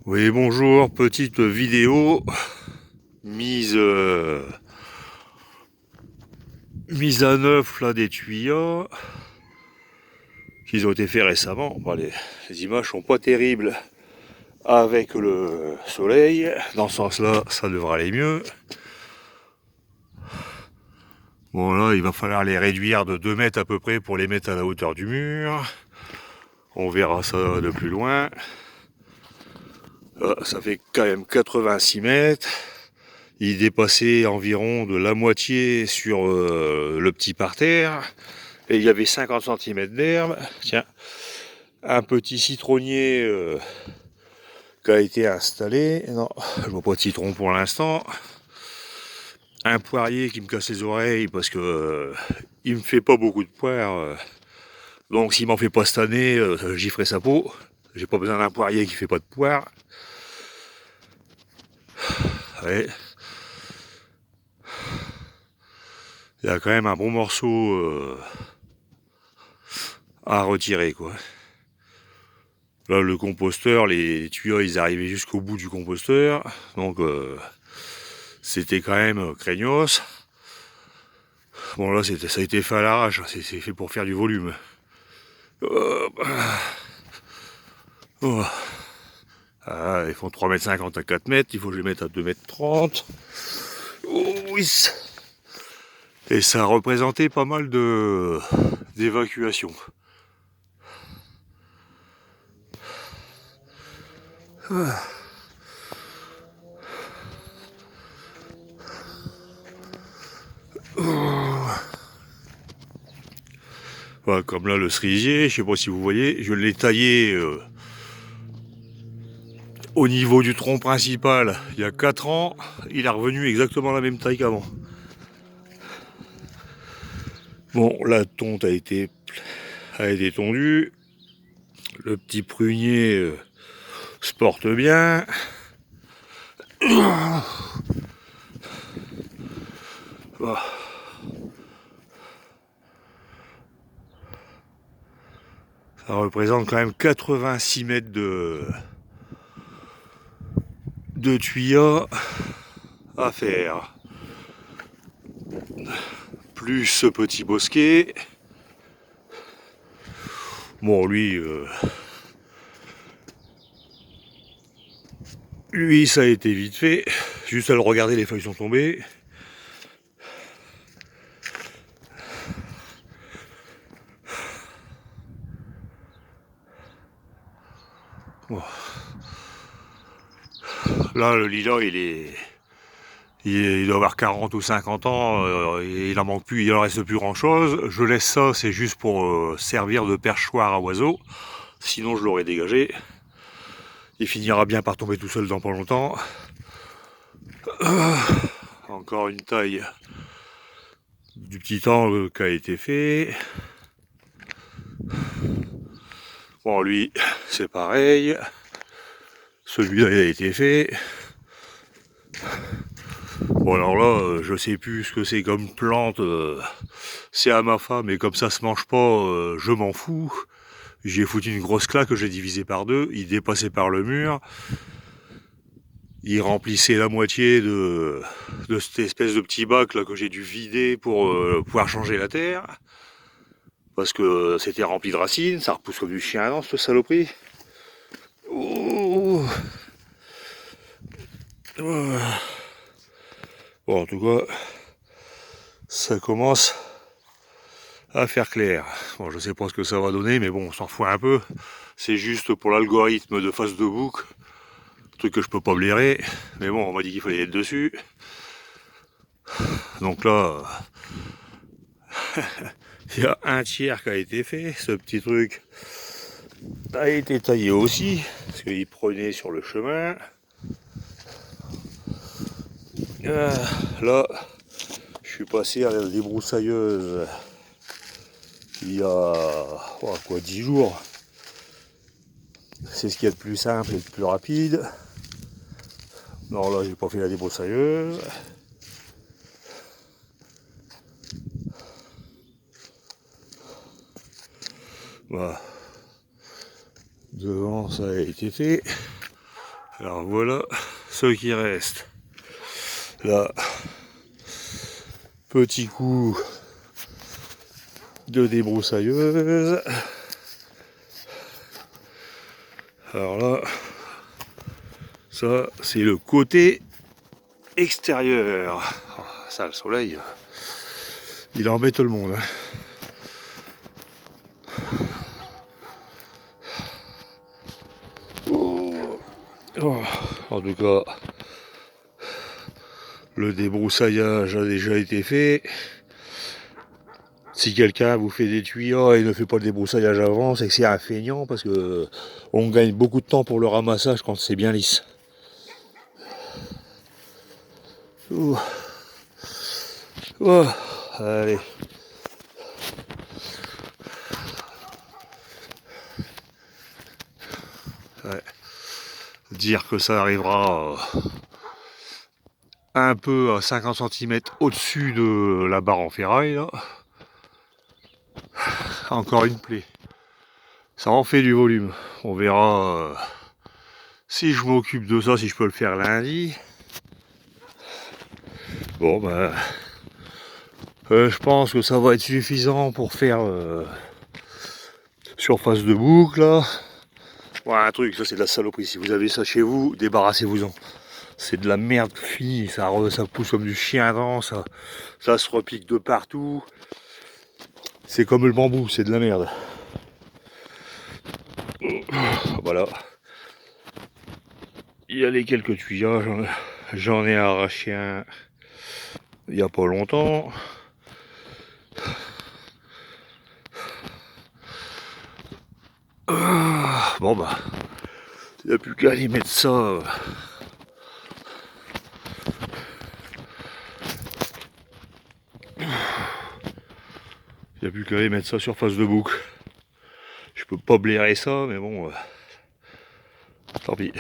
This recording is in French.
Oui, bonjour, petite vidéo mise, mise à neuf là des tuyaux qui ont été faits récemment. Bon, les images sont pas terribles avec le soleil. Dans ce sens-là, ça devrait aller mieux. Bon là, il va falloir les réduire de 2 mètres à peu près pour les mettre à la hauteur du mur. On verra ça de plus loin. Là, ça fait quand même 86 mètres. Il dépassait environ de la moitié sur le petit parterre. Et il y avait 50 centimètres d'herbe. Tiens, un petit citronnier qui a été installé. Non, je vois pas de citron pour l'instant. Un poirier qui me casse les oreilles parce que il me fait pas beaucoup de poires. Donc s'il m'en fait pas cette année, j'y ferai sa peau. J'ai pas besoin d'un poirier qui fait pas de poire. Ouais. Il y a quand même un bon morceau à retirer, quoi. Là, le composteur, les tuyaux, ils arrivaient jusqu'au bout du composteur. Donc, c'était quand même craignos. Bon, là, ça a été fait à l'arrache. C'est fait pour faire du volume. Oh. Ah, ils font 3,50 m à 4 mètres. Il faut que je les mette à 2,30 m. Oh, oui. Et ça a représenté pas mal d'évacuation. Ah. Voilà, comme là, le cerisier, je sais pas si vous voyez, je l'ai taillé au niveau du tronc principal il y a 4 ans. Il est revenu exactement la même taille qu'avant. Bon, la tonte a été tondue. Le petit prunier se porte bien. Ça représente quand même 86 mètres de tuyaux à faire. Plus ce petit bosquet. Bon, lui, ça a été vite fait. Juste à le regarder, les feuilles sont tombées. Bon. Là, le lilas, il doit avoir 40 ou 50 ans, il en manque plus, il en reste plus grand chose. Je laisse ça, c'est juste pour servir de perchoir à oiseaux. Sinon, je l'aurais dégagé. Il finira bien par tomber tout seul dans pas longtemps. Encore une taille du petit angle qui a été fait. Bon, lui, c'est pareil. Celui-là, il a été fait. Bon, alors là, je sais plus ce que c'est comme plante. C'est à ma femme, et comme ça se mange pas, je m'en fous. J'ai foutu une grosse claque que j'ai divisé par deux. Il dépassait par le mur. Il remplissait la moitié de cette espèce de petit bac là que j'ai dû vider pour pouvoir changer la terre. Parce que c'était rempli de racines. Ça repousse comme du chien à dents, cette saloperie. Oh. Bon, en tout cas, ça commence à faire clair. Bon, je sais pas ce que ça va donner, mais bon, on s'en fout un peu. C'est juste pour l'algorithme de face de boucle. Truc que je peux pas blairer. Mais bon, on m'a dit qu'il fallait être dessus. Donc là, il y a un tiers qui a été fait. Ce petit truc a été taillé aussi, parce qu'il prenait sur le chemin. Là, je suis passé à la débroussailleuse il y a 10 jours. C'est ce qu'il y a de plus simple et de plus rapide. Non, là, j'ai pas fait la débroussailleuse. Voilà. Devant, ça a été fait. Alors voilà ce qui reste. Là, petit coup de débroussailleuse. Alors là, ça c'est le côté extérieur. Oh, ça, le soleil, il embête tout le monde. Oh. En tout cas, le débroussaillage a déjà été fait. Si quelqu'un vous fait des tuyaux et ne fait pas le débroussaillage avant, c'est que c'est un feignant parce que on gagne beaucoup de temps pour le ramassage quand c'est bien lisse. Ouh. Oh. Allez. Ouais. Dire que ça arrivera un peu à 50 cm au-dessus de la barre en ferraille là. Encore une plaie. Ça en fait du volume. On verra si je m'occupe de ça, si je peux le faire lundi. Bon ben, je pense que ça va être suffisant pour faire surface de boucle là. Ouais, un truc, ça c'est de la saloperie. Si vous avez ça chez vous, débarrassez-vous-en. C'est de la merde finie, ça pousse comme du chien dent, ça se repique de partout. C'est comme le bambou, c'est de la merde. Voilà. Il y a les quelques tuyaux, j'en ai arraché un il n'y a pas longtemps. Bon bah, il n'y a plus qu'à aller mettre ça. Il n'y a plus qu'à aller mettre ça surface de boucle. Je peux pas blairer ça, mais bon, tant pis.